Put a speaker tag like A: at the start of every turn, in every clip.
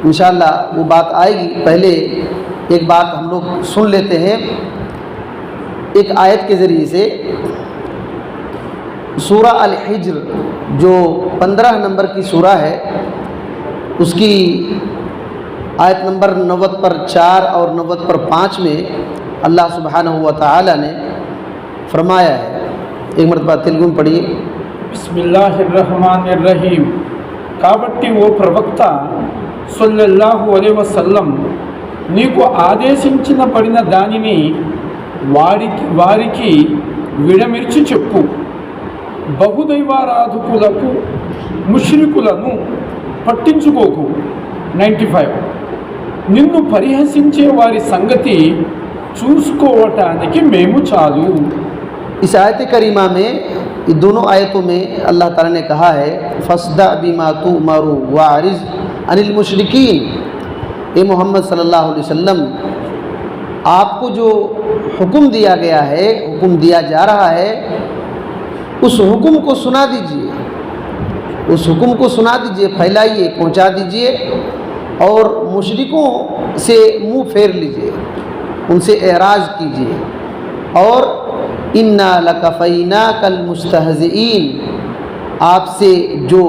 A: انشاءاللہ وہ بات آئے گی۔ پہلے ایک بات ہم لوگ سن لیتے ہیں ایک آیت کے ذریعے سے۔ سورہ الحجر جو 15 نمبر کی سورہ ہے، اس کی آیت نمبر 90 پر 4 اور 90 پر 5 میں اللہ سبحانہ و تعالی نے فرمایا ہے۔ ایک مرتبہ تلگو میں پڑھیے۔
B: బిస్మిల్లాహిర్రహమానిర్రహీం. కాబట్టి ఓ ప్రవక్త సల్లల్లాహు అలైహి వసల్లం, నీకు ఆదేశించబడిన దానిని వారికి విడమిర్చి చెప్పు. బహుదైవారాధకులకు ముష్రికులను పట్టించుకోకు. 95. నిన్ను పరిహసించే వారి సంగతి చూసుకోవటానికి మేము చాలు.
A: اس آیت کریمہ میں، یہ دونوں آیتوں میں اللہ تعالیٰ نے کہا ہے فَاصْدَعْ بِمَا تُؤْمَرُ وَأَعْرِضْ عَنِ الْمُشْرِكِينَ۔ اے محمد صلی اللہ علیہ وسلم، آپ کو جو حکم دیا گیا ہے، حکم دیا جا رہا ہے، اس حکم کو سنا دیجئے، اس حکم کو سنا دیجئے، پھیلائیے، پہنچا دیجئے، اور مشرکوں سے منہ پھیر لیجئے، ان سے اعراض کیجئے۔ اور اِنَّا لَكَفَيْنَاكَ الْمُسْتَهْزِئِينَ، آپ سے جو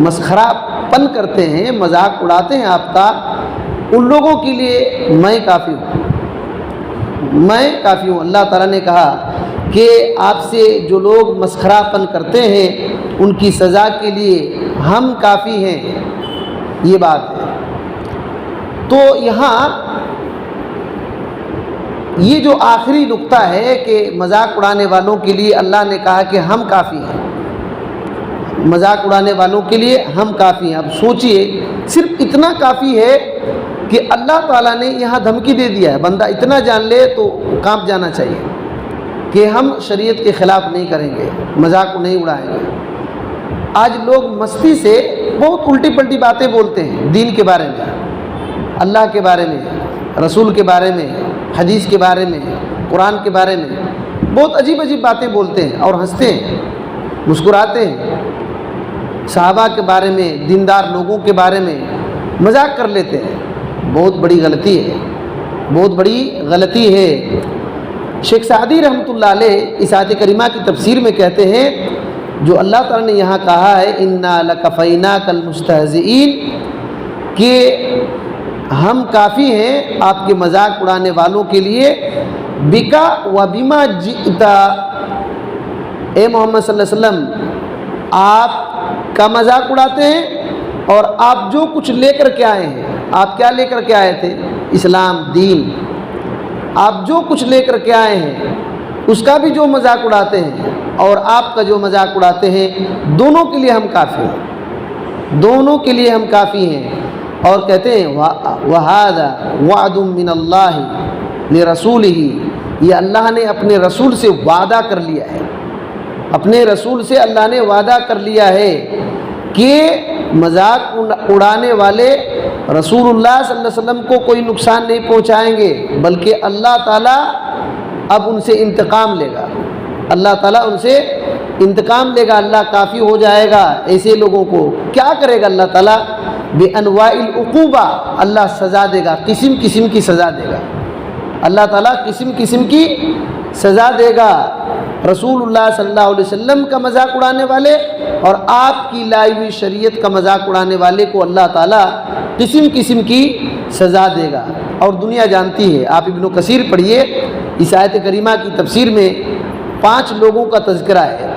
A: مسخرہ پن کرتے ہیں، مذاق اڑاتے ہیں آپ کا، ان لوگوں کے لیے میں کافی ہوں، میں کافی ہوں۔ اللہ تعالیٰ نے کہا کہ آپ سے جو لوگ مسخرہ پن کرتے ہیں ان کی سزا کے لیے ہم کافی ہیں، یہ بات ہے۔ تو یہاں یہ جو آخری نقطہ ہے کہ مذاق اڑانے والوں کے لیے اللہ نے کہا کہ ہم کافی ہیں، مذاق اڑانے والوں کے لیے ہم کافی ہیں۔ اب سوچئے، صرف اتنا کافی ہے کہ اللہ تعالیٰ نے یہاں دھمکی دے دیا ہے، بندہ اتنا جان لے تو کانپ جانا چاہیے کہ ہم شریعت کے خلاف نہیں کریں گے، مذاق نہیں اڑائیں گے۔ آج لوگ مستی سے بہت الٹی پلٹی باتیں بولتے ہیں، دین کے بارے میں، اللہ کے بارے میں، رسول کے بارے میں، حدیث کے بارے میں، قرآن کے بارے میں بہت عجیب عجیب باتیں بولتے ہیں اور ہنستے ہیں، مسکراتے ہیں۔ صحابہ کے بارے میں، دیندار لوگوں کے بارے میں مذاق کر لیتے ہیں۔ بہت بڑی غلطی ہے، بہت بڑی غلطی ہے۔ شیخ سعدی رحمۃ اللہ علیہ اس آیت کریمہ کی تفسیر میں کہتے ہیں، جو اللہ تعالیٰ نے یہاں کہا ہے اِنَّا لَكَفَيْنَاكَ الْمُسْتَهْزِئِينَ، کہ ہم کافی ہیں آپ کے مذاق اڑانے والوں کے لیے، بِكَ وَبِمَا جِئْتَ، اے محمد صلی اللہ علیہ وسلم، آپ کا مذاق اڑاتے ہیں اور آپ جو کچھ لے کر کے آئے ہیں۔ آپ کیا لے کر کے آئے تھے؟ اسلام، دین۔ آپ جو کچھ لے کر کے آئے ہیں اس کا بھی جو مذاق اڑاتے ہیں اور آپ کا جو مذاق اڑاتے ہیں، دونوں کے لیے ہم کافی ہیں، دونوں کے لیے ہم کافی ہیں۔ اور کہتے ہیں وَهَذَا وَعْدٌ مِّنَ اللَّهِ لِرَسُولِهِ، یہ اللہ نے اپنے رسول سے وعدہ کر لیا ہے، اپنے رسول سے اللہ نے وعدہ کر لیا ہے کہ مذاق اڑانے والے رسول اللہ صلی اللہ علیہ وسلم کو کوئی نقصان نہیں پہنچائیں گے، بلکہ اللہ تعالیٰ اب ان سے انتقام لے گا، اللہ تعالیٰ ان سے انتقام لے گا، اللہ کافی ہو جائے گا ایسے لوگوں کو۔ کیا کرے گا اللہ تعالیٰ؟ بِأَنْوَاءِ الْعُقُوبَةِ، اللہ سزا دے گا، قسم قسم کی سزا دے گا، اللہ تعالیٰ قسم قسم کی سزا دے گا رسول اللہ صلی اللہ علیہ وسلم کا مذاق اڑانے والے اور آپ کی لائی ہوئی شریعت کا مذاق اڑانے والے کو اللہ تعالیٰ قسم قسم کی سزا دے گا۔ اور دنیا جانتی ہے، آپ ابن کثیر پڑھیے، اس آیت کریمہ کی تفسیر میں 5 لوگوں کا تذکرہ ہے،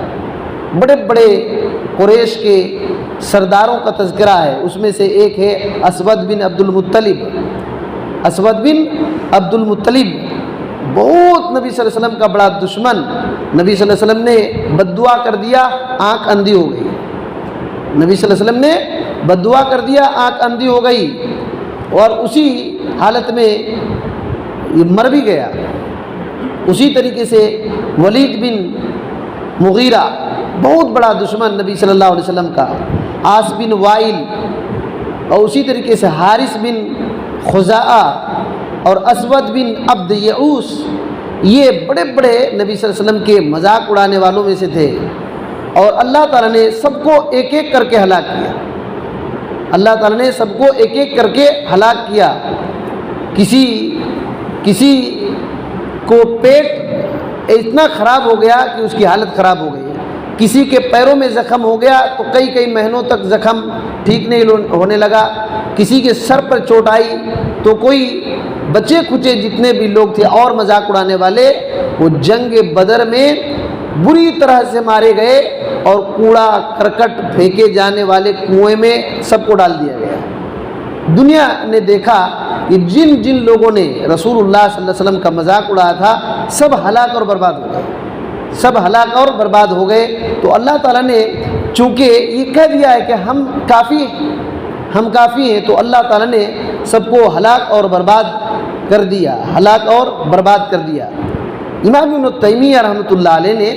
A: بڑے بڑے قریش کے سرداروں کا تذکرہ ہے۔ اس میں سے ایک ہے اسود بن عبد المطلب۔ اسود بن عبد المطلب بہت نبی صلی اللہ علیہ وسلم کا بڑا دشمن، نبی صلی اللہ علیہ وسلم نے بد دعا کر دیا، آنکھ اندھی ہو گئی، نبی صلی اللہ علیہ وسلم نے بد دعا کر دیا، آنکھ اندھی ہو گئی، اور اسی حالت میں یہ مر بھی گیا۔ اسی طریقے سے ولید بن مغیرہ، بہت بڑا دشمن نبی صلی اللہ علیہ وسلم کا، عاص بن وائل، اور اسی طریقے سے حارث بن خزاعہ اور اسود بن عبد یعوس، یہ بڑے بڑے نبی صلی اللہ علیہ وسلم کے مذاق اڑانے والوں میں سے تھے، اور اللہ تعالیٰ نے سب کو ایک ایک کر کے ہلاک کیا، اللہ تعالیٰ نے سب کو ایک ایک کر کے ہلاک کیا. کسی کو پیٹ اتنا خراب ہو گیا کہ اس کی حالت خراب ہو گئی. کسی کے پیروں میں زخم ہو گیا تو کئی مہینوں تک زخم ٹھیک نہیں ہونے لگا. کسی کے سر پر چوٹ آئی تو کوئی بچے کھچے جتنے بھی لوگ تھے اور مذاق اڑانے والے وہ جنگ بدر میں بری طرح سے مارے گئے اور کوڑا کرکٹ پھینکے جانے والے کنویں میں سب کو ڈال دیا گیا. دنیا نے دیکھا کہ جن لوگوں نے رسول اللہ صلی اللہ علیہ وسلم کا مذاق اڑایا تھا سب ہلاک اور برباد ہو گئے. سب ہلاک اور برباد ہو گئے. تو اللہ تعالیٰ نے چونکہ یہ کہہ دیا ہے کہ ہم کافی ہیں تو اللہ تعالیٰ نے سب کو ہلاک اور برباد کر دیا. امام ابن تیمیہ رحمۃ اللہ علیہ نے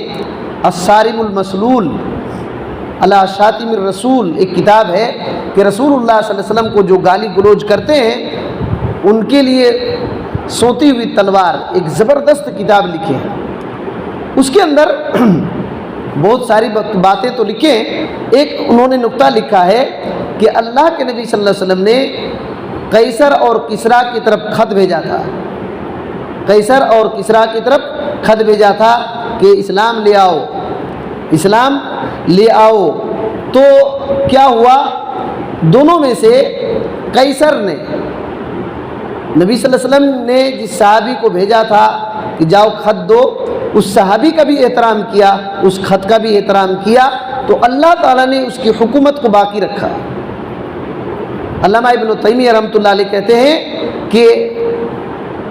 A: الصارم المسلول علی شاتم الرسول ایک کتاب ہے کہ رسول اللہ صلی اللہ علیہ وسلم کو جو گالی گلوچ کرتے ہیں ان کے لیے سوتی ہوئی تلوار ایک زبردست کتاب لکھی ہے. اس کے اندر بہت ساری باتیں تو لکھیں. ایک انہوں نے نقطہ لکھا ہے کہ اللہ کے نبی صلی اللہ علیہ وسلم نے قیصر اور کسریٰ کی طرف خط بھیجا تھا. قیصر اور کسریٰ کی طرف خط بھیجا تھا کہ اسلام لے آؤ. تو کیا ہوا؟ دونوں میں سے قیصر نے نبی صلی اللہ علیہ وسلم نے جس صحابی کو بھیجا تھا کہ جاؤ خط دو، اس صحابی کا بھی احترام کیا، اس خط کا بھی احترام کیا. تو اللہ تعالیٰ نے اس کی حکومت کو باقی رکھا. علامہ ابن تیمیہ رحمۃ اللہ علیہ کہتے ہیں کہ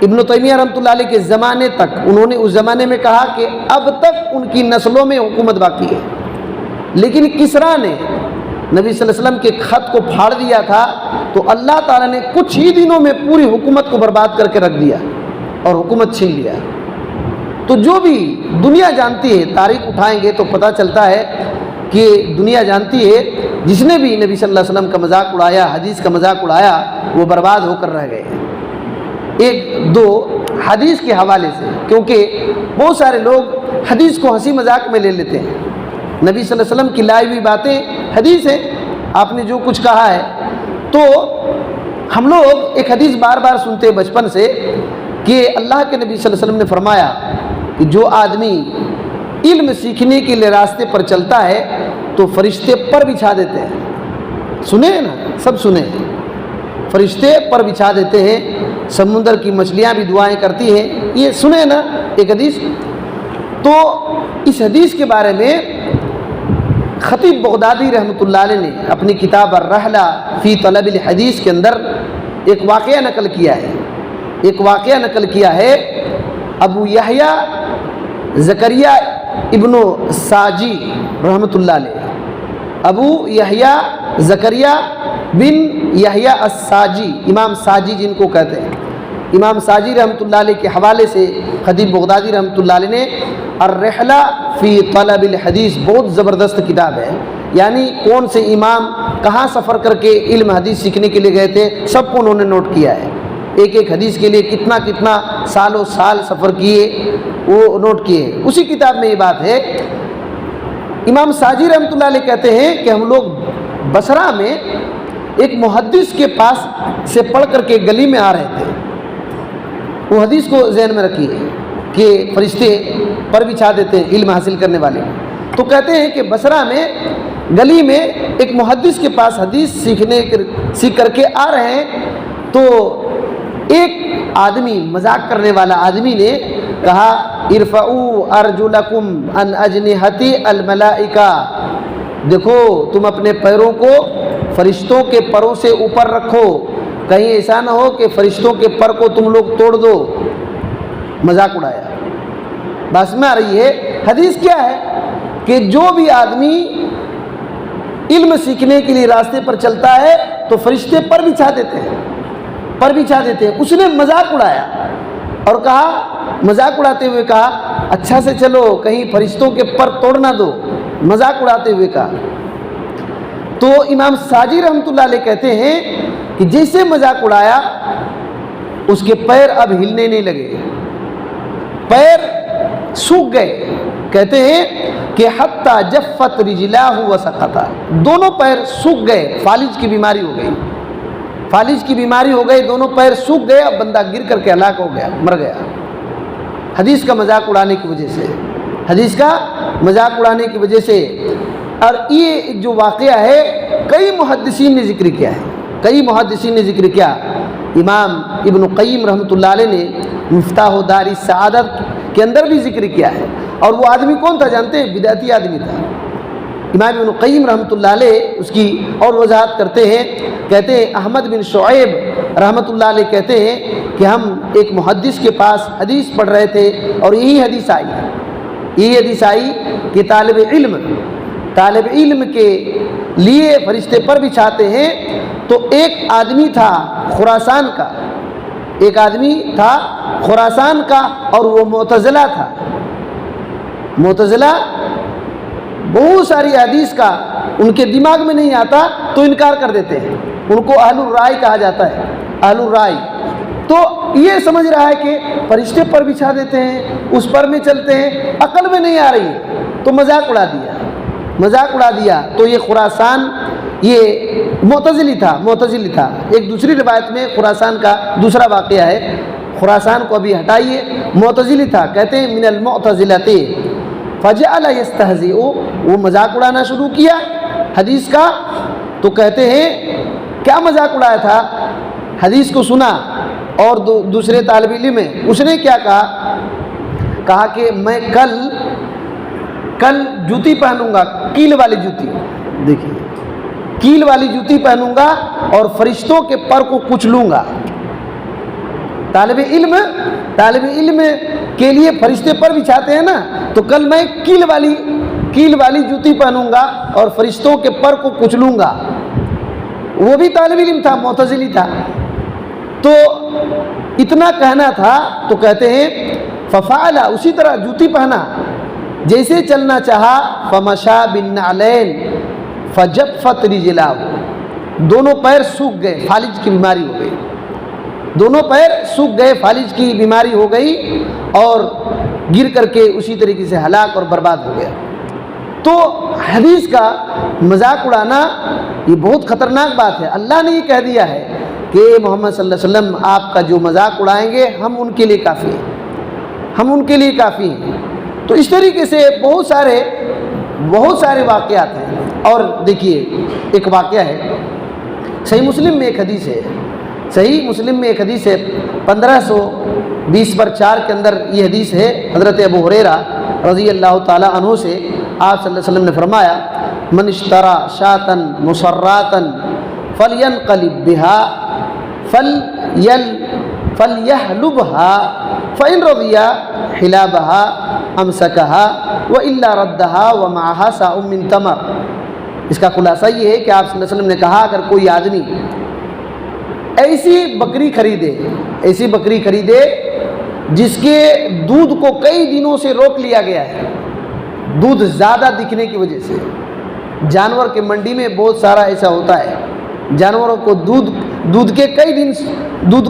A: ابن تیمیہ رحمۃ اللہ علیہ کے زمانے تک انہوں نے اس زمانے میں کہا کہ اب تک ان کی نسلوں میں حکومت باقی ہے. لیکن کسریٰ نے نبی صلی اللہ علیہ وسلم کے خط کو پھاڑ دیا تھا تو اللہ تعالیٰ نے کچھ ہی دنوں میں پوری حکومت کو برباد کر کے رکھ دیا اور حکومت چھین لیا. تو جو بھی دنیا جانتی ہے، تاریخ اٹھائیں گے تو پتہ چلتا ہے کہ دنیا جانتی ہے جس نے بھی نبی صلی اللہ علیہ وسلم کا مذاق اڑایا، حدیث کا مذاق اڑایا، وہ برباد ہو کر رہ گئے. ایک دو حدیث کے حوالے سے، کیونکہ بہت سارے لوگ حدیث کو ہنسی مذاق میں لے لیتے ہیں. نبی صلی اللہ علیہ وسلم کی لائی ہوئی باتیں حدیث ہیں، آپ نے جو کچھ کہا ہے. تو ہم لوگ ایک حدیث بار بار سنتے ہیں بچپن سے کہ اللہ کے نبی صلی اللہ علیہ وسلم نے فرمایا کہ جو آدمی علم سیکھنے کے لیے راستے پر چلتا ہے تو فرشتے پر بچھا دیتے ہیں. سنے نا، سب سنے. فرشتے پر بچھا دیتے ہیں، سمندر کی مچھلیاں بھی دعائیں کرتی ہیں. یہ سنے نا ایک حدیث. تو اس حدیث کے بارے میں خطیب بغدادی رحمۃ اللہ علیہ نے اپنی کتاب الرحلہ فی طلب الحدیث کے اندر ایک واقعہ نقل کیا ہے. ابو یحییٰ زکریا ابن ساجی رحمۃ اللہ علیہ، ابو یحییٰ زکریا بن یحییٰ الساجی، امام ساجی جن کو کہتے ہیں، امام ساجی رحمۃ اللہ علیہ کے حوالے سے خطیب بغدادی رحمۃ اللہ علیہ نے الرحلہ فی طلب الحدیث، بہت زبردست کتاب ہے. یعنی کون سے امام کہاں سفر کر کے علم حدیث سیکھنے کے لیے گئے تھے سب کو انہوں نے نوٹ کیا ہے. ایک ایک حدیث کے لیے کتنا سالوں سال سفر کیے وہ نوٹ کیے. اسی کتاب میں یہ بات ہے. امام ساجی رحمۃ اللہ علیہ کہتے ہیں کہ ہم لوگ بصرہ میں ایک محدث کے پاس سے پڑھ کر کے گلی میں آ رہے تھے. وہ حدیث کو ذہن میں رکھیے کہ فرشتے پر بچھا دیتے ہیں علم حاصل کرنے والے. تو کہتے ہیں کہ بصرہ میں گلی میں ایک محدث کے پاس حدیث سیکھ کر کے آ رہے ہیں تو ایک آدمی، مذاق کرنے والا آدمی نے کہا ارفعوا ارجلکم عن اجنحۃ الملائکہ، دیکھو تم اپنے پیروں کو فرشتوں کے پروں سے اوپر رکھو، کہیں ایسا نہ ہو کہ فرشتوں کے پر کو تم لوگ توڑ دو. مذاق اڑایا. بس میں آ رہی ہے. حدیث کیا ہے کہ جو بھی آدمی علم سیکھنے کے لیے راستے پر چلتا ہے تو فرشتے پر بچھا دیتے ہیں. اس نے مذاق اڑایا اور کہا، مذاق اڑاتے ہوئے کہا اچھا سے چلو کہیں فرشتوں کے پر توڑ نہ دو. مذاق اڑاتے ہوئے کہا. تو امام ساجی رحمۃ اللہ علیہ کہتے ہیں کہ جیسے مذاق اڑایا اس کے پیر اب ہلنے نہیں لگے، پیر سوکھ گئے. کہتے ہیں کہ حتی جفت رجلاہ وسقطا، دونوں پیر سوکھ گئے، فالج کی بیماری ہو گئی، فالج کی بیماری ہو گئی، دونوں پیر سوکھ گئے، اب بندہ گر کر کے ہلاک ہو گیا، مر گیا، حدیث کا مذاق اڑانے کی وجہ سے، حدیث کا مذاق اڑانے کی وجہ سے۔ اور یہ جو واقعہ ہے کئی محدثین نے ذکر کیا ہے، کئی محدثین نے ذکر کیا۔ امام ابن قیم رحمۃ اللہ علیہ نے مفتاح دار السعادت کے اندر بھی ذکر کیا ہے۔ اور وہ آدمی کون تھا جانتے ہیں؟ بدعتی آدمی تھا۔ امام ابن قیم رحمۃ اللہ علیہ اس کی اور وضاحت کرتے ہیں، کہتے ہیں احمد بن شعیب رحمۃ اللہ علیہ کہتے ہیں کہ ہم ایک محدث کے پاس حدیث پڑھ رہے تھے اور یہی حدیث آئی کہ طالب علم کے لیے فرشتے پر بچھاتے ہیں۔ تو ایک آدمی تھا خراسان کا، اور وہ معتزلہ تھا۔ معتزلہ بہت ساری حدیث کا ان کے دماغ میں نہیں آتا تو انکار کر دیتے ہیں، ان کو اہل الرائے کہا جاتا ہے، اہل الرائے۔ تو یہ سمجھ رہا ہے کہ فرشتے پر بچھا دیتے ہیں، اس پر میں چلتے ہیں، عقل میں نہیں آ رہی ہے، تو مذاق اڑا دیا۔ تو یہ خراسان یہ معتزلی تھا۔ ایک دوسری روایت میں خراسان کا دوسرا واقعہ ہے، خراسان کو ابھی ہٹائیے، معتزلی تھا، کہتے ہیں من المعتزلۃ فجعل یستہزئ، وہ مذاق اڑانا شروع کیا حدیث کا۔ تو کہتے ہیں کیا مذاق اڑایا تھا؟ حدیث کو سنا اور دوسرے طالب علم ہے، اس نے کیا کہا کہ میں کل جوتی پہنوں گا، کیل والی جوتی، دیکھیے کیل والی جوتی پہنوں گا اور فرشتوں کے پر کو کچلوں گا۔ طالب علم کے لیے فرشتے پر بچھاتے ہیں نا، تو کل میں کیل والی جوتی پہنوں گا اور فرشتوں کے پر کو کچلوں گا۔ وہ بھی طالب علم تھا، معتزلی تھا۔ تو اتنا کہنا تھا، تو کہتے ہیں ففعل، اسی طرح جوتی پہنا، جیسے چلنا چاہا، فمشا بالنعلین فجفت رجلاہ، دونوں پیر سوکھ گئے، فالج کی بیماری ہو گئی، دونوں پیر سوکھ گئے، فالج کی بیماری ہو گئی، اور گر کر کے اسی طریقے سے ہلاک اور برباد ہو گیا۔ تو حدیث کا مذاق اڑانا یہ بہت خطرناک بات ہے۔ اللہ نے یہ کہہ دیا ہے کہ محمد صلی اللہ علیہ وسلم آپ کا جو مذاق اڑائیں گے ہم ان کے لیے کافی ہیں، تو اس طریقے سے بہت سارے واقعات ہیں۔ اور دیکھیے ایک واقعہ ہے، صحیح مسلم میں ایک حدیث ہے 1520/4 کے اندر یہ حدیث ہے، حضرت ابو ہریرہ رضی اللہ تعالی عنہ سے آپ صلی اللہ علیہ وسلم نے فرمایا من اشترى شاة مسراتا فلینقلب بها فلیحلبها فإن رضی حلابها امسکها وإلا ردها ومعها ساء من تمر۔ اس کا خلاصہ یہ ہے کہ آپ صلی اللہ علیہ وسلم نے کہا اگر کوئی آدمی ایسی بکری خریدے جس کے دودھ کو کئی دنوں سے روک لیا گیا ہے، دودھ زیادہ دکھنے کی وجہ سے، جانور کے منڈی میں بہت سارا ایسا ہوتا ہے، جانوروں کو دودھ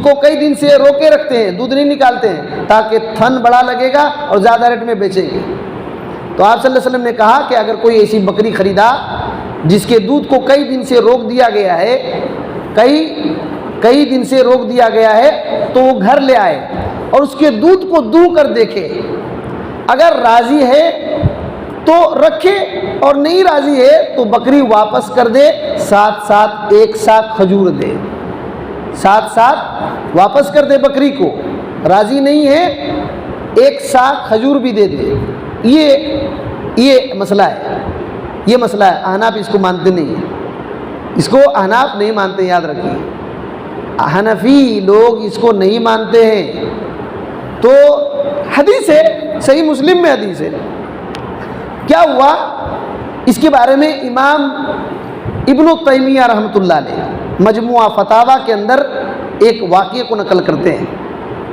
A: کو کئی دن سے روکے رکھتے ہیں، دودھ نہیں نکالتے ہیں تاکہ تھن بڑا لگے گا اور زیادہ ریٹ میں بیچیں گے۔ تو آپ صلی اللہ علیہ وسلم نے کہا کہ اگر کوئی ایسی بکری خریدا جس کے دودھ کو کئی دن سے روک دیا گیا ہے، کئی دن سے روک دیا گیا ہے، تو وہ گھر لے آئے اور اس کے دودھ کو دو کر دیکھے، اگر راضی ہے تو رکھے اور نہیں راضی ہے تو بکری واپس کر دے، ساتھ ایک ساتھ کھجور دے، ساتھ واپس کر دے بکری کو، راضی نہیں ہے ایک ساتھ کھجور بھی دے دے۔ یہ مسئلہ ہے، احناف اس کو مانتے نہیں ہیں، اس کو احناف نہیں مانتے، یاد رکھیے حنفی لوگ اس کو نہیں مانتے ہیں۔ تو حدیث ہے، صحیح مسلم میں حدیث ہے۔ کیا ہوا اس کے بارے میں امام ابن تیمیہ رحمۃ اللہ علیہ مجموعہ فتاویٰ کے اندر ایک واقعے کو نقل کرتے ہیں،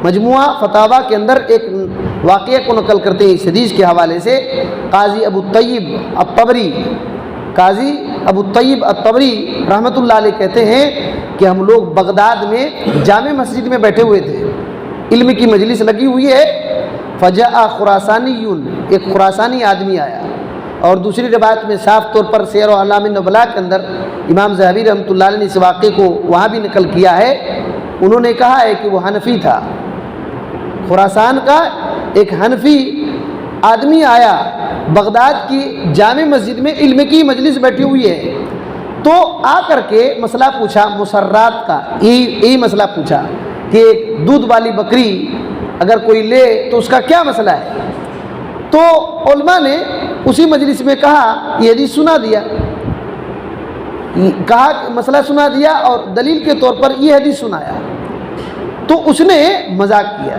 A: مجموعہ فتاویٰ کے اندر ایک واقعے کو نقل کرتے ہیں اس حدیث کے حوالے سے۔ قاضی ابو طیب الطبری رحمۃ اللہ علیہ کہتے ہیں کہ ہم لوگ بغداد میں جامع مسجد میں بیٹھے ہوئے تھے، علم کی مجلس لگی ہوئی ہے، فجاء خراسانی، ایک خراسانی آدمی آیا، اور دوسری روایت میں صاف طور پر سیر و اعلام النبلاء کے اندر امام ذہبی رحمۃ اللہ علیہ نے اس واقعے کو وہاں بھی نقل کیا ہے، انہوں نے کہا ہے کہ وہ حنفی تھا، خراسان کا ایک حنفی آدمی آیا، بغداد کی جامع مسجد میں علم کی مجلس بیٹھی ہوئی ہے، تو آ کر کے مسئلہ پوچھا مسرات کا، یہی مسئلہ پوچھا کہ دودھ والی بکری اگر کوئی لے تو اس کا کیا مسئلہ ہے؟ تو علماء نے اسی مجلس میں کہا، یہ حدیث سنا دیا، کہا مسئلہ سنا دیا اور دلیل کے طور پر یہ حدیث سنایا، تو اس نے مذاق کیا،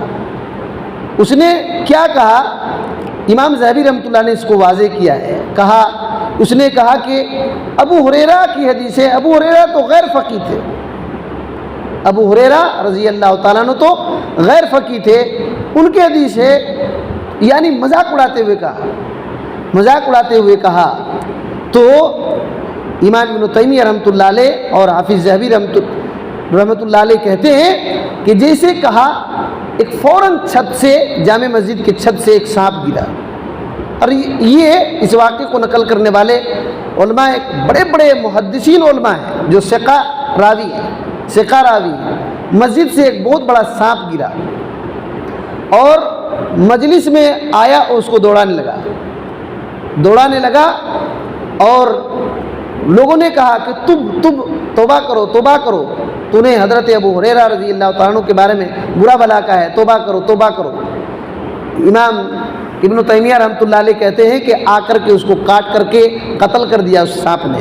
A: اس نے کیا کہا؟ امام ذہبی رحمۃ اللہ نے اس کو واضح کیا ہے، اس نے کہا کہ ابو ہریرہ کی حدیث ہے، ابو ہریرہ تو غیر فقیہ تھے، ابو ہریرہ رضی اللہ تعالیٰ عنہ تو غیر فقیہ تھے، ان کی حدیث ہے، یعنی مذاق اڑاتے ہوئے کہا۔ تو امام ابن تیمیہ رحمۃ اللہ علیہ اور حافظ ذہبی رحمۃ اللہ علیہ کہتے ہیں کہ جیسے کہا ایک فوراً چھت سے، جامع مسجد کے چھت سے ایک سانپ گرا، اور یہ اس واقعے کو نقل کرنے والے علماء ایک بڑے بڑے محدثین علماء ہیں جو ثقہ راوی ہیں، مسجد سے ایک بہت بڑا سانپ گرا اور مجلس میں آیا اور اس کو دوڑانے لگا اور لوگوں نے کہا کہ تم توبہ کرو، تو نے حضرت ابو ہریرہ رضی اللہ تعالیٰ عنہ کے بارے میں برا بھلا کہا ہے، توبہ کرو۔ امام ابن تیمیہ رحمۃ اللہ علیہ کہتے ہیں کہ آ کر کے اس کو کاٹ کر کے قتل کر دیا، اس سانپ نے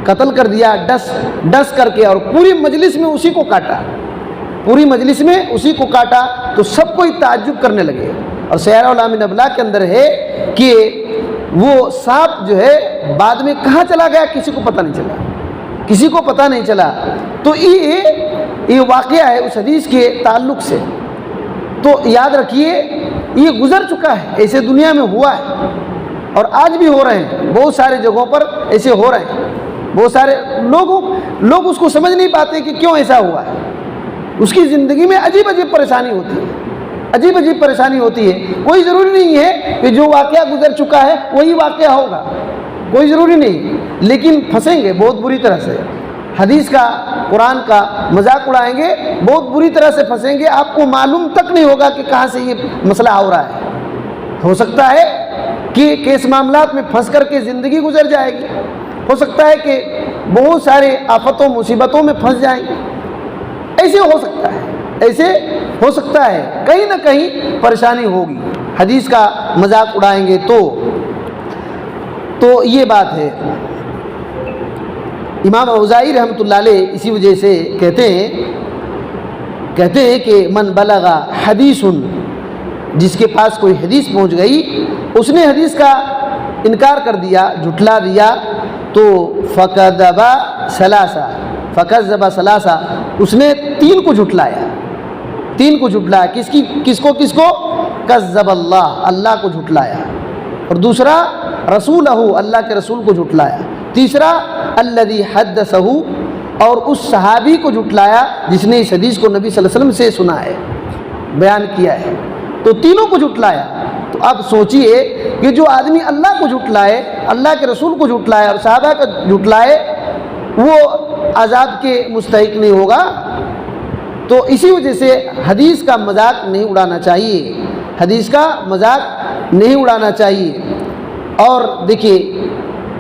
A: قتل کر دیا ڈس کر کے، اور پوری مجلس میں اسی کو کاٹا، تو سب کوئی تعجب کرنے لگے۔ اور سیر اعلام النبلاء کے اندر ہے کہ وہ سانپ جو ہے بعد میں کہاں چلا گیا کسی کو پتہ نہیں چلا، تو یہ واقعہ ہے اس حدیث کے تعلق سے۔ تو یاد رکھیے یہ گزر چکا ہے، ایسے دنیا میں ہوا ہے اور آج بھی ہو رہے ہیں، بہت سارے جگہوں پر ایسے ہو رہے ہیں، بہت سارے لوگ اس کو سمجھ نہیں پاتے کہ کیوں ایسا ہوا ہے، اس کی زندگی میں عجیب پریشانی ہوتی ہے، کوئی ضروری نہیں ہے کہ جو واقعہ گزر چکا ہے وہی واقعہ ہوگا، کوئی ضروری نہیں، لیکن پھنسیں گے بہت بری طرح سے، حدیث کا قرآن کا مذاق اڑائیں گے، بہت بری طرح سے پھنسیں گے، آپ کو معلوم تک نہیں ہوگا کہ کہاں سے یہ مسئلہ ہو رہا ہے۔ ہو سکتا ہے کہ کیس معاملات میں پھنس کر کے زندگی گزر جائے گی، ہو سکتا ہے کہ بہت سارے آفتوں مصیبتوں میں پھنس جائیں گے، ایسے ہو سکتا ہے کہیں نہ کہیں پریشانی ہوگی، حدیث کا مذاق اڑائیں گے تو یہ بات ہے۔ امام اوزاعی رحمۃ اللہ علیہ اسی وجہ سے کہتے ہیں کہ من بلغ حدیث، جس کے پاس کوئی حدیث پہنچ گئی، اس نے حدیث کا انکار کر دیا، جھٹلا دیا، تو فکذب ثلاثہ، اس نے تین کو جھٹلایا، کس کو کذب اللہ کو جھٹلایا، اور دوسرا رسولہ، اللہ کے رسول کو جھٹلایا، تیسرا الذی حدثہ، اور اس صحابی کو جھٹلایا جس نے اس حدیث کو نبی صلی اللہ علیہ وسلم سے سنا ہے، بیان کیا ہے، تو تینوں کو جھٹلایا۔ تو اب سوچئے کہ جو آدمی اللہ کو جھٹلائے، اللہ کے رسول کو جھٹلائے اور صحابہ کو جھٹلائے، وہ عذاب کے مستحق نہیں ہوگا۔ تو اسی وجہ سے حدیث کا مذاق نہیں اڑانا چاہیے، اور دیکھیے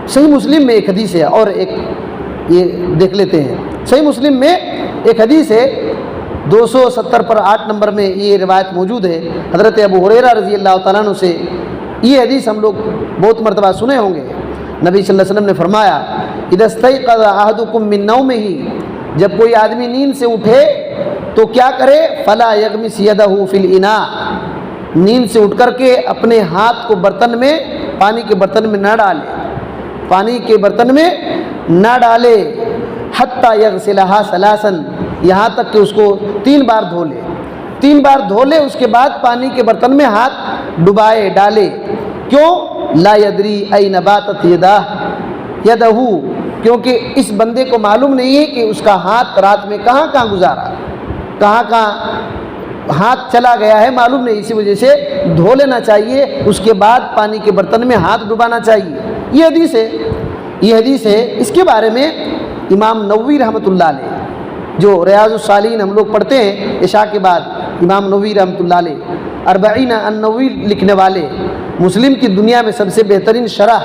A: صحیح مسلم میں ایک حدیث ہے، اور ایک یہ دیکھ لیتے ہیں، صحیح مسلم میں ایک حدیث ہے 270 پر 8 نمبر میں یہ روایت موجود ہے، حضرت ابو ہریرہ رضی اللہ تعالیٰ عنہ سے یہ حدیث ہم لوگ بہت مرتبہ سنے ہوں گے۔ نبی صلی اللہ علیہ وسلم نے فرمایا اذا استيقظ احدكم من نومه، جب کوئی آدمی نیند سے اٹھے تو کیا کرے، فلا يغمس يده في الاناء، نیند سے اٹھ کر کے اپنے ہاتھ کو پانی کے برتن میں نہ ڈالے، حتی یغسلها ثلاثا، یہاں تک کہ اس کو 3 بار دھو لے، اس کے بعد پانی کے برتن میں ہاتھ ڈالے، کیوں؟ لا یدری این باتت یدہ، کیونکہ اس بندے کو معلوم نہیں ہے کہ اس کا ہاتھ رات میں کہاں گزارا، کہاں ہاتھ چلا گیا ہے معلوم نہیں، اسی وجہ سے دھو لینا چاہیے، اس کے بعد پانی کے برتن میں ہاتھ ڈبانا چاہیے، یہ حدیث ہے۔ اس کے بارے میں امام نووی رحمۃ اللہ علیہ، جو ریاض الصالحین ہم لوگ پڑھتے ہیں عشاء کے بعد، امام نووی رحمۃ اللہ علیہ اربعین النووی لکھنے والے، مسلم کی دنیا میں سب سے بہترین شرح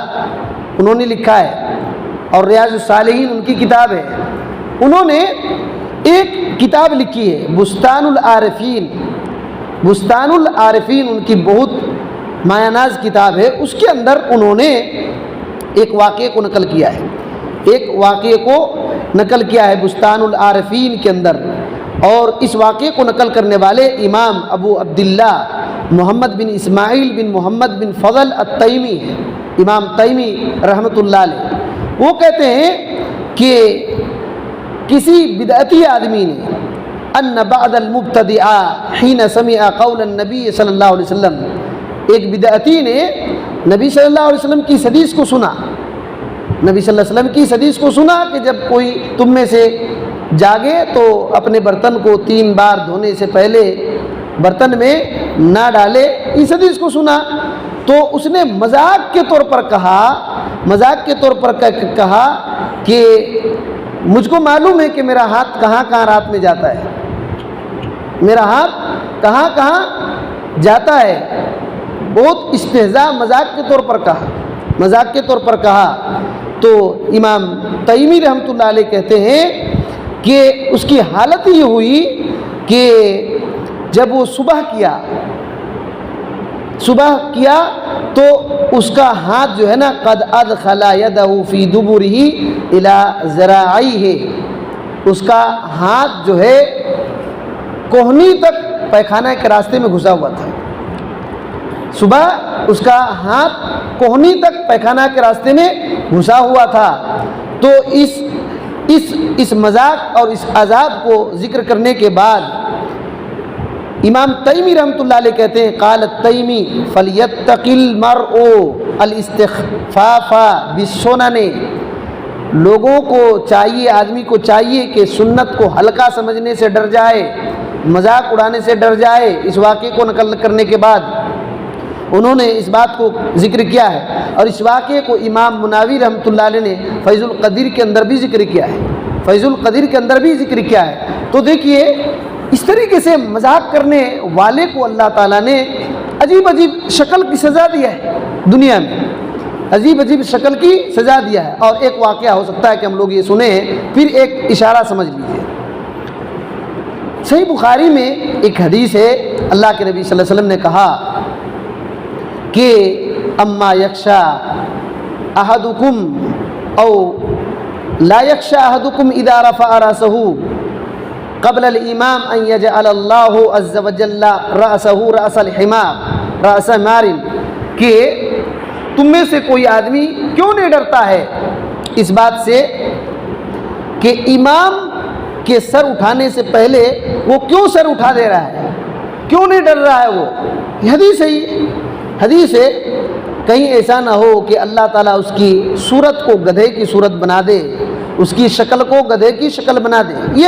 A: انہوں نے لکھا ہے، اور ریاض الصالحین ان کی کتاب ہے۔ انہوں نے ایک کتاب لکھی ہے بستان العارفین، بستان العارفین ان کی بہت مایہ ناز کتاب ہے۔ اس کے اندر انہوں نے ایک واقعے کو نقل کیا ہے بستان العارفین کے اندر، اور اس واقعے کو نقل کرنے والے امام ابو عبداللہ محمد بن اسماعیل بن محمد بن فضل التیمی ہیں، امام تیمی رحمۃ اللہ علیہ۔ وہ کہتے ہیں کہ کسی بدعتی آدمی نے ان بعد المبتدع حين سمع قول النبی صلی اللہ علیہ وسلم، ایک بدعتی نے نبی صلی اللہ علیہ وسلم کی حدیث کو سنا، نبی صلی اللہ علیہ وسلم کی حدیث کو سنا کہ جب کوئی تم میں سے جاگے تو اپنے برتن کو 3 بار دھونے سے پہلے برتن میں نہ ڈالے، اس حدیث کو سنا تو اس نے مذاق کے طور پر کہا کہ مجھ کو معلوم ہے کہ میرا ہاتھ کہاں کہاں رات میں جاتا ہے، میرا ہاتھ کہاں کہاں جاتا ہے، بہت استہزاء مذاق کے طور پر کہا۔ تو امام تیمی رحمۃ اللہ علیہ کہتے ہیں کہ اس کی حالت یہ ہوئی کہ جب وہ صبح کیا تو اس کا ہاتھ جو ہے نا قد ادخل یدہ فی دبرہ الی ذراعیہ، اس کا ہاتھ جو ہے کوہنی تک پیخانہ کے راستے میں گھسا ہوا تھا، صبح اس کا ہاتھ کوہنی تک پیخانہ کے راستے میں گھسا ہوا تھا۔ تو اس مذاق اور اس عذاب کو ذکر کرنے کے بعد امام تیمی رحمۃ اللہ علیہ کہتے ہیں قال التیمی فلیتق المرء الاستخفاف بالسنن، لوگوں کو چاہیے، آدمی کو چاہیے کہ سنت کو ہلکا سمجھنے سے ڈر جائے، مذاق اڑانے سے ڈر جائے۔ اس واقعے کو نقل کرنے کے بعد انہوں نے اس بات کو ذکر کیا ہے، اور اس واقعے کو امام مناوی رحمۃ اللہ علیہ نے فیض القدیر کے اندر بھی ذکر کیا ہے۔ تو دیکھیے اس طریقے سے مذاق کرنے والے کو اللہ تعالیٰ نے عجیب شکل کی سزا دیا ہے، دنیا میں عجیب شکل کی سزا دیا ہے۔ اور ایک واقعہ ہو سکتا ہے کہ ہم لوگ یہ سنیں ہیں، پھر ایک اشارہ سمجھ لیجیے۔ صحیح بخاری میں ایک حدیث ہے، اللہ کے نبی صلی اللہ علیہ وسلم نے کہا کہ اما یخشا احدکم او لا یخشا احدکم اذا رفع راسہ قبل الامام ان یجعل اللہ عز وجل راسہ راس الحمار راس مار، کہ تم میں سے کوئی آدمی کیوں نہیں ڈرتا ہے اس بات سے کہ امام کے سر اٹھانے سے پہلے وہ کیوں سر اٹھا دے رہا ہے، کیوں نہیں ڈر رہا ہے وہ۔ حدیث ہے، کہیں ایسا نہ ہو کہ اللہ تعالیٰ اس کی صورت کو گدھے کی صورت بنا دے، اس کی شکل کو گدھے کی شکل بنا دے۔ یہ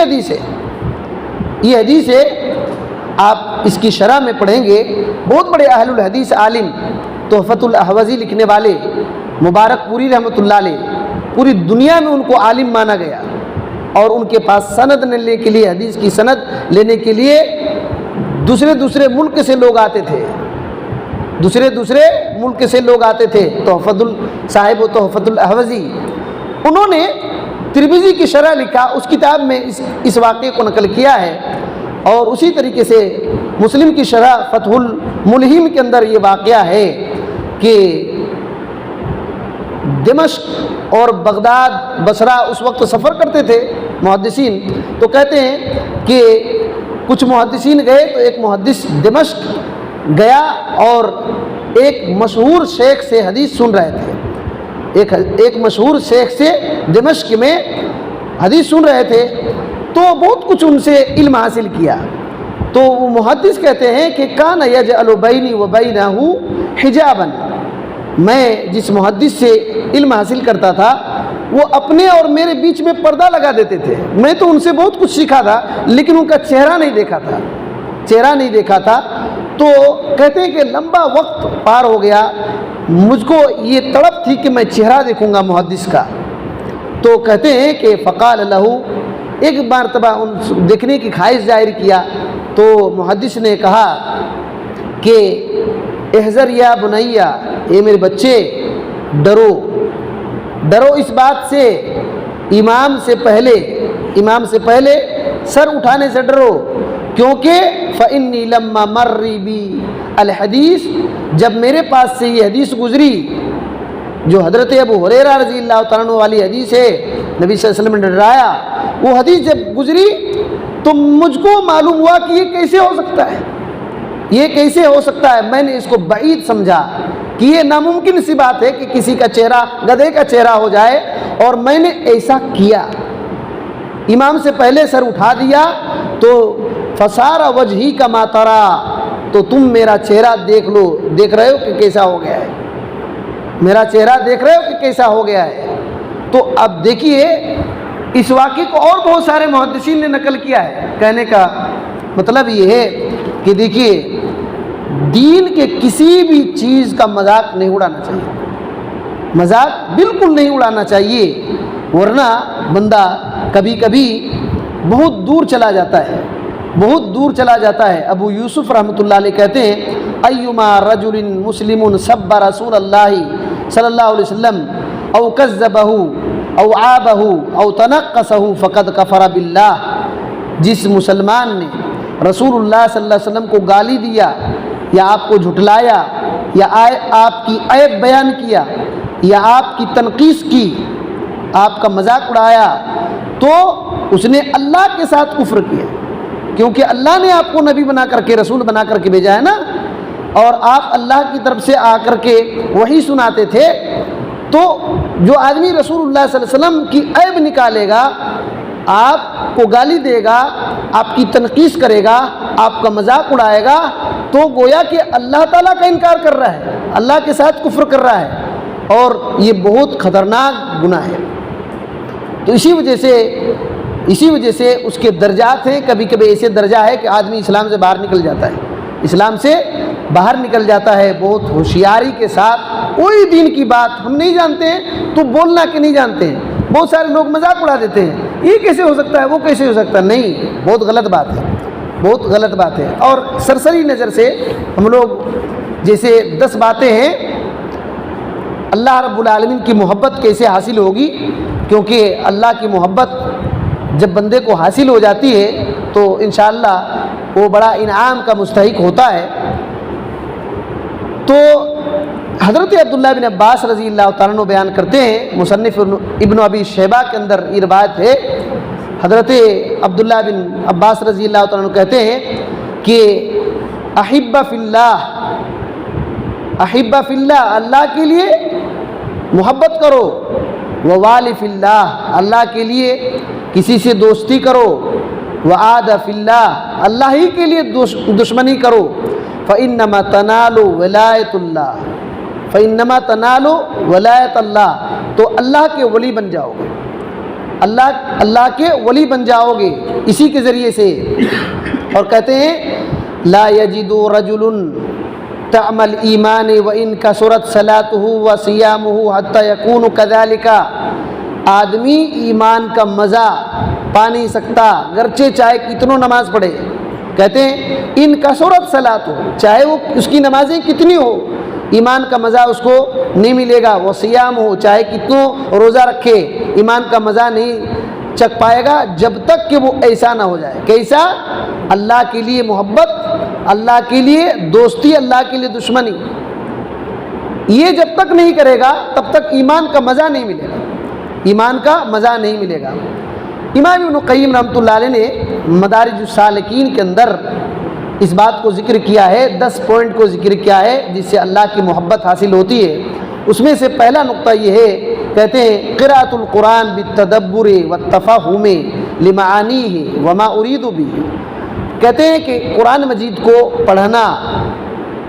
A: حدیث ہے، آپ اس کی شرح میں پڑھیں گے۔ بہت بڑے اہل الحدیث عالم تحفۃ الاحوذی لکھنے والے مبارک پوری رحمۃ اللہ علیہ، پوری دنیا میں ان کو عالم مانا گیا، اور ان کے پاس سند لینے کے لیے، حدیث کی سند لینے کے لیے دوسرے ملک سے لوگ آتے تھے، صاحب تحفۃ الاحوذی، انہوں نے ترمذی کی شرح لکھا، اس کتاب میں اس واقعے کو نقل کیا ہے، اور اسی طریقے سے مسلم کی شرح فتح الملہم کے اندر یہ واقعہ ہے کہ دمشق اور بغداد بصرہ اس وقت سفر کرتے تھے محدثین، تو کہتے ہیں کہ کچھ محدثین گئے تو ایک محدث دمشق گیا اور ایک مشہور شیخ سے حدیث سن رہے تھے، ایک مشہور شیخ سے دمشق میں حدیث سن رہے تھے، تو بہت کچھ ان سے علم حاصل کیا۔ تو وہ محدث کہتے ہیں کہ کان یجعل بینی و بینہ حجابا، میں جس محدث سے علم حاصل کرتا تھا وہ اپنے اور میرے بیچ میں پردہ لگا دیتے تھے، میں تو ان سے بہت کچھ سیکھا تھا لیکن ان کا چہرہ نہیں دیکھا تھا، چہرہ نہیں دیکھا تھا. تو کہتے ہیں کہ لمبا وقت پار ہو گیا, مجھ کو یہ تڑپ تھی کہ میں چہرہ دیکھوں گا محدث کا. تو کہتے ہیں کہ فقال لہو, ایک مرتبہ ان دیکھنے کی خواہش ظاہر کیا تو محدث نے کہا کہ احذر یا بنیا, اے میرے بچے ڈرو, ڈرو اس بات سے, امام سے پہلے سر اٹھانے سے ڈرو, کیونکہ فإنی لما مر بی الحدیث, جب میرے پاس سے یہ حدیث گزری جو حضرت ابو ہریرہ رضی اللہ تعالیٰ عنہ والی حدیث ہے, نبی صلی اللہ علیہ وسلم نے ڈرایا, وہ حدیث جب گزری تو مجھ کو معلوم ہوا کہ یہ کیسے ہو سکتا ہے, یہ کیسے ہو سکتا ہے. میں نے اس کو بعید سمجھا کہ یہ ناممکن سی بات ہے کہ کسی کا چہرہ گدھے کا چہرہ ہو جائے, اور میں نے ایسا کیا, امام سے پہلے سر اٹھا دیا. تو فصار وجہی کما ترا, تو تم میرا چہرہ دیکھ رہے ہو کہ کیسا ہو گیا ہے, میرا چہرہ دیکھ رہے ہو کہ کیسا ہو گیا ہے. تو اب دیکھیے اس واقعے کو اور بہت سارے محدثین نے نقل کیا ہے. کہنے کا مطلب یہ ہے کہ دیکھیے دین کے کسی بھی چیز کا مذاق نہیں اڑانا چاہیے, مذاق بالکل نہیں اڑانا چاہیے, ورنہ بندہ کبھی کبھی بہت دور چلا جاتا ہے, بہت دور چلا جاتا ہے. ابو یوسف رحمۃ اللہ علیہ کہتے ہیں ایما رجل مسلم سب رسول اللہ صلی اللہ علیہ وسلم او کذبہ او عابہ او تنقصہ فقد کفر باللہ, جس مسلمان نے رسول اللہ صلی اللہ علیہ وسلم کو گالی دیا یا آپ کو جھٹلایا یا آپ کی عیب بیان کیا یا آپ کی تنقیص کی, آپ کا مذاق اڑایا, تو اس نے اللہ کے ساتھ کفر کیا, کیونکہ اللہ نے آپ کو نبی بنا کر کے رسول بنا کر کے بھیجا ہے نا, اور آپ اللہ کی طرف سے آ کر کے وہی سناتے تھے. تو جو آدمی رسول اللہ صلی اللہ علیہ وسلم کی عیب نکالے گا, آپ کو گالی دے گا, آپ کی تنقیص کرے گا, آپ کا مذاق اڑائے گا, تو گویا کہ اللہ تعالیٰ کا انکار کر رہا ہے, اللہ کے ساتھ کفر کر رہا ہے, اور یہ بہت خطرناک گناہ ہے. تو اسی وجہ سے اس کے درجات ہیں. کبھی کبھی ایسے درجہ ہے کہ آدمی اسلام سے باہر نکل جاتا ہے, اسلام سے باہر نکل جاتا ہے بہت ہوشیاری کے ساتھ. کوئی دین کی بات ہم نہیں جانتے ہیں تو بولنا کہ نہیں جانتے ہیں. بہت سارے لوگ مذاق اڑا دیتے ہیں, یہ کیسے ہو سکتا ہے, وہ کیسے ہو سکتا ہے. نہیں, بہت غلط بات ہے, بہت غلط بات ہے. اور سرسری نظر سے ہم لوگ جیسے 10 باتیں ہیں اللہ رب العالمین کی محبت کیسے حاصل ہوگی, کیونکہ اللہ کی محبت جب بندے کو حاصل ہو جاتی ہے تو انشاءاللہ وہ بڑا انعام کا مستحق ہوتا ہے. تو حضرت عبداللہ بن عباس رضی اللہ تعالیٰ عنہ بیان کرتے ہیں, مصنف ابن ابی شیبہ کے اندر یہ روایت ہے. حضرت عبداللہ بن عباس رضی اللہ تعالیٰ عنہ کہتے ہیں کہ احب فی اللہ, اللہ کے لیے محبت کرو, ووال فی اللہ, اللہ کے لیے کسی سے دوستی کرو, وعاد فی اللہ, اللہ ہی کے لیے دشمنی کرو. فإنما تنال ولایت اللہ, فإنما تنال ولایت اللہ, تو اللہ کے ولی بن جاؤ گے, اللہ کے ولی بن جاؤ گے اسی کے ذریعے سے. اور کہتے ہیں لا یجد رجل طعم الایمان وان کثرت صلاته وصيامه حتى يكون كذلك, آدمی ایمان کا مزہ پا نہیں سکتا گرچہ چاہے کتنوں نماز پڑھے. کہتے ہیں ان کثرت صلاته, چاہے وہ اس کی نمازیں کتنی ہو, ایمان کا مزہ اس کو نہیں ملے گا. وہ سیام ہو, چاہے کتنوں روزہ رکھے, ایمان کا مزہ نہیں چکھ پائے گا جب تک کہ وہ ایسا نہ ہو جائے. کیسا؟ اللہ کے لیے محبت, اللہ کے لیے دوستی, اللہ کے لیے دشمنی. یہ جب تک نہیں کرے گا تب تک ایمان کا مزہ نہیں ملے گا, ایمان کا مزہ نہیں ملے گا. امام ابن قیم رحمۃ اللہ علیہ نے مدارج السالکین کے اندر اس بات کو ذکر کیا ہے, 10 پوائنٹ کو ذکر کیا ہے جس سے اللہ کی محبت حاصل ہوتی ہے. اس میں سے پہلا نقطہ یہ ہے, کہتے ہیں قراءۃ القرآن بالتدبر والتفہم لمعانیہ وما ارید بہ. کہتے ہیں کہ قرآن مجید کو پڑھنا,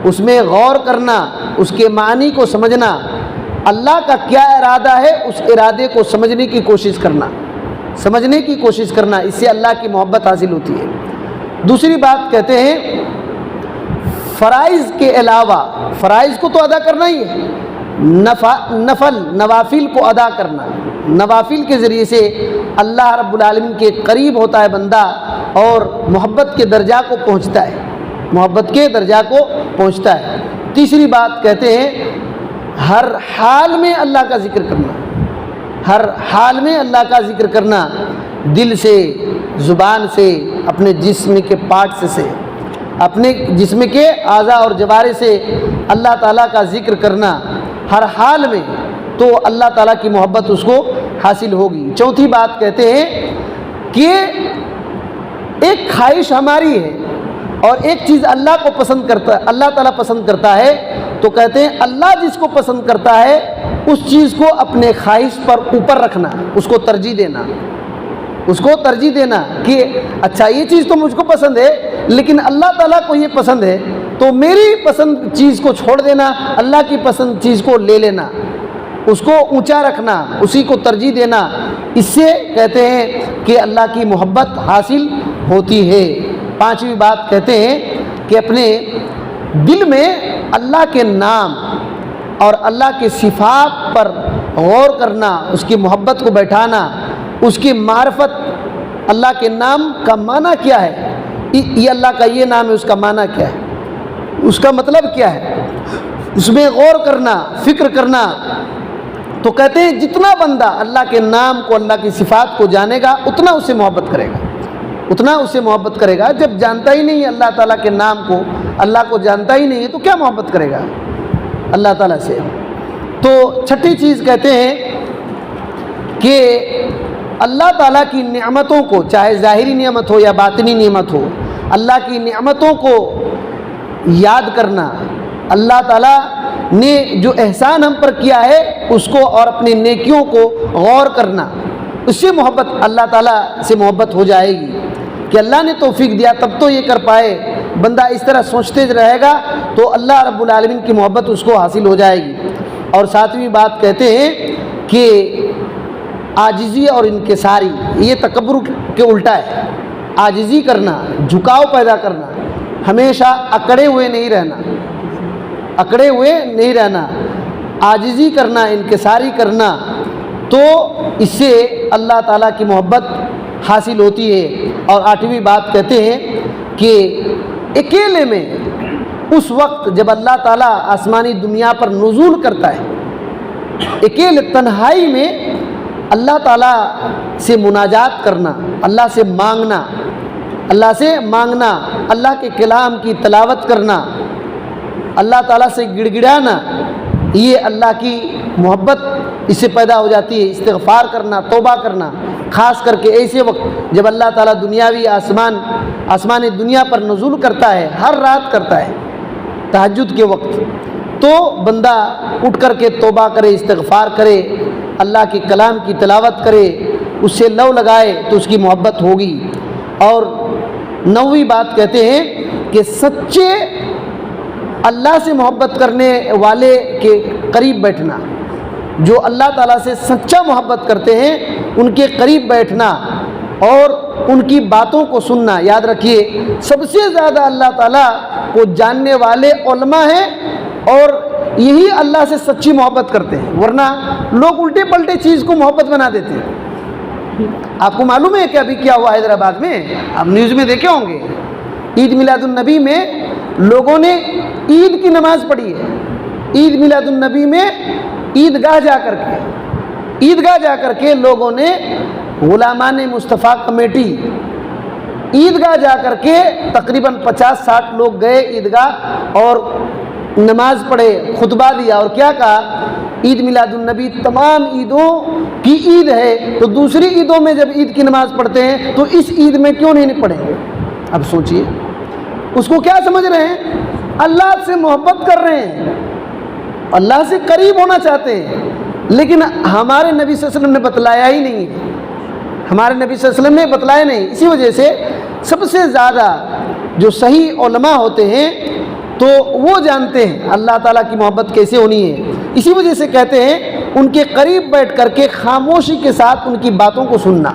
A: اس میں غور کرنا, اس کے معنی کو سمجھنا, اللہ کا کیا ارادہ ہے اس ارادے کو سمجھنے کی کوشش کرنا, اس سے اللہ کی محبت حاصل ہوتی ہے. دوسری بات کہتے ہیں فرائض کے علاوہ، فرائض کو تو ادا کرنا ہی ہے، نوافل کو ادا کرنا، نوافل کے ذریعے سے اللہ رب العالمین کے قریب ہوتا ہے بندہ اور محبت کے درجہ کو پہنچتا ہے، محبت کے درجہ کو پہنچتا ہے۔ تیسری بات کہتے ہیں ہر حال میں اللہ کا ذکر کرنا، ہر حال میں اللہ کا ذکر کرنا، دل سے، زبان سے، اپنے جسم کے پارٹس سے، اپنے جسم کے اعضاء اور جوارح سے اللہ تعالیٰ کا ذکر کرنا ہر حال میں، تو اللہ تعالیٰ کی محبت اس کو حاصل ہوگی۔ چوتھی بات کہتے ہیں کہ ایک خواہش ہماری ہے اور ایک چیز اللہ کو پسند کرتا ہے، اللہ تعالیٰ پسند کرتا ہے، تو کہتے ہیں اللہ جس کو پسند کرتا ہے اس چیز کو اپنے خواہش پر اوپر رکھنا، اس کو ترجیح دینا، اس کو ترجیح دینا کہ اچھا یہ چیز تو مجھ کو پسند ہے لیکن اللہ تعالیٰ کو یہ پسند ہے، تو میری پسند چیز کو چھوڑ دینا، اللہ کی پسند چیز کو لے لینا، اس کو اونچا رکھنا، اسی کو ترجیح دینا، اس سے کہتے ہیں کہ اللہ کی محبت حاصل ہوتی ہے۔ پانچویں بات کہتے ہیں کہ اپنے دل میں اللہ کے نام اور اللہ کے صفات پر غور کرنا، اس کی محبت کو بیٹھانا، اس کی معرفت، اللہ کے نام کا معنی کیا ہے، یہ اللہ کا یہ نام ہے، اس کا معنی کیا ہے، اس کا مطلب کیا ہے، اس میں غور کرنا، فکر کرنا۔ تو کہتے ہیں جتنا بندہ اللہ کے نام کو، اللہ کی صفات کو جانے گا اتنا اس سے محبت کرے گا، اتنا اس سے محبت کرے گا۔ جب جانتا ہی نہیں اللہ تعالیٰ کے نام کو، اللہ کو جانتا ہی نہیں ہے تو کیا محبت کرے گا اللہ تعالیٰ سے۔ تو چھٹی چیز کہتے ہیں کہ اللہ تعالیٰ کی نعمتوں کو، چاہے ظاہری نعمت ہو یا باطنی نعمت ہو، اللہ کی نعمتوں کو یاد کرنا، اللہ تعالیٰ نے جو احسان ہم پر کیا ہے اس کو اور اپنی نیکیوں کو غور کرنا، اس سے محبت، اللہ تعالیٰ سے محبت ہو جائے گی کہ اللہ نے توفیق دیا تب تو یہ کر پائے۔ بندہ اس طرح سوچتے رہے گا تو اللہ رب العالمین کی محبت اس کو حاصل ہو جائے گی۔ اور ساتویں بات کہتے ہیں کہ عاجزی اور انکساری، یہ تکبر کے الٹا ہے۔ عاجزی کرنا، جھکاؤ پیدا کرنا، ہمیشہ اکڑے ہوئے نہیں رہنا، اکڑے ہوئے نہیں رہنا، عاجزی کرنا، انکساری کرنا، تو اس سے اللہ تعالیٰ کی محبت حاصل ہوتی ہے۔ اور آٹھویں بات کہتے ہیں کہ اکیلے میں اس وقت جب اللہ تعالیٰ آسمانی دنیا پر نزول کرتا ہے، اکیلے تنہائی میں اللہ تعالیٰ سے مناجات کرنا، اللہ سے مانگنا، اللہ سے مانگنا، اللہ کے کلام کی تلاوت کرنا، اللہ تعالیٰ سے گڑ گڑانا، یہ اللہ کی محبت اس سے پیدا ہو جاتی ہے۔ استغفار کرنا، توبہ کرنا، خاص کر کے ایسے وقت جب اللہ تعالیٰ دنیاوی آسمانی دنیا پر نزول کرتا ہے، ہر رات کرتا ہے تہجد کے وقت، تو بندہ اٹھ کر کے توبہ کرے، استغفار کرے، اللہ کے کلام کی تلاوت کرے، اس سے لو لگائے تو اس کی محبت ہوگی۔ اور نویں بات کہتے ہیں کہ سچے اللہ سے محبت کرنے والے کے قریب بیٹھنا، جو اللہ تعالیٰ سے سچا محبت کرتے ہیں ان کے قریب بیٹھنا اور ان کی باتوں کو سننا۔ یاد رکھیے سب سے زیادہ اللہ تعالیٰ کو جاننے والے علماء ہیں اور یہی اللہ سے سچی محبت کرتے ہیں، ورنہ لوگ الٹے پلٹے چیز کو محبت بنا دیتے ہیں۔ آپ کو معلوم ہے کہ ابھی کیا ہوا حیدرآباد میں، آپ نیوز میں دیکھے ہوں گے، عید میلاد النبی میں لوگوں نے عید کی نماز پڑھی ہے، عید میلاد النبی میں عیدگاہ جا کر کے لوگوں نے، غلامان مصطفیٰ کمیٹی عیدگاہ جا کر کے تقریباً 50-60 لوگ گئے عیدگاہ اور نماز پڑھے، خطبہ دیا اور کیا کہا، عید میلاد النبی تمام عیدوں کی عید ہے، تو دوسری عیدوں میں جب عید کی نماز پڑھتے ہیں تو اس عید میں کیوں نہیں پڑھیں گے؟ اب سوچئے اس کو کیا سمجھ رہے ہیں؟ اللہ سے محبت کر رہے ہیں، اللہ سے قریب ہونا چاہتے ہیں، لیکن ہمارے نبی صلی اللہ علیہ وسلم نے بتلایا ہی نہیں، ہمارے نبی صلی اللہ علیہ وسلم نے بتلایا نہیں۔ اسی وجہ سے سب سے زیادہ جو صحیح علماء ہوتے ہیں تو وہ جانتے ہیں اللہ تعالیٰ کی محبت کیسے ہونی ہے۔ اسی وجہ سے کہتے ہیں ان کے قریب بیٹھ کر کے خاموشی کے ساتھ ان کی باتوں کو سننا،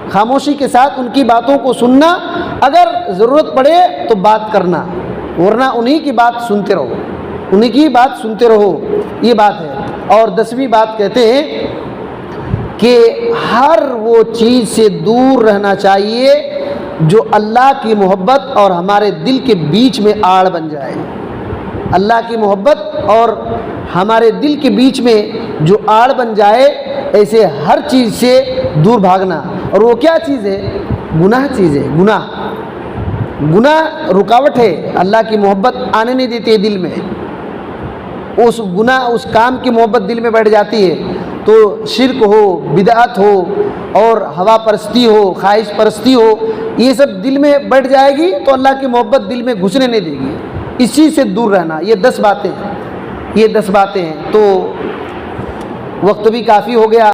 A: خاموشی کے ساتھ ان کی باتوں کو سننا، اگر ضرورت پڑے تو بات کرنا، ورنہ انہی کی بات سنتے رہو، انہی کی بات سنتے رہو، یہ بات ہے۔ اور 10ویں بات کہتے ہیں کہ ہر وہ چیز سے دور رہنا چاہیے جو اللہ کی محبت اور ہمارے دل کے بیچ میں آڑ بن جائے۔ اللہ کی محبت اور ہمارے دل کے بیچ میں جو آڑ بن جائے، ایسے ہر چیز سے دور بھاگنا۔ اور وہ کیا چیز ہے؟ گناہ چیز ہے، گناہ۔ گناہ رکاوٹ ہے، اللہ کی محبت آنے نہیں دیتی ہے دل میں۔ اس گناہ، اس کام کی محبت دل میں بیٹھ جاتی ہے تو شرک ہو، بدعت ہو اور ہوا پرستی ہو، خواہش پرستی ہو، یہ سب دل میں بیٹھ جائے گی تو اللہ کی محبت دل میں گھسنے نہیں دے گی۔ اس چیز سے دور رہنا، یہ 10 باتیں ہیں، یہ 10 باتیں ہیں۔ تو وقت بھی کافی ہو گیا۔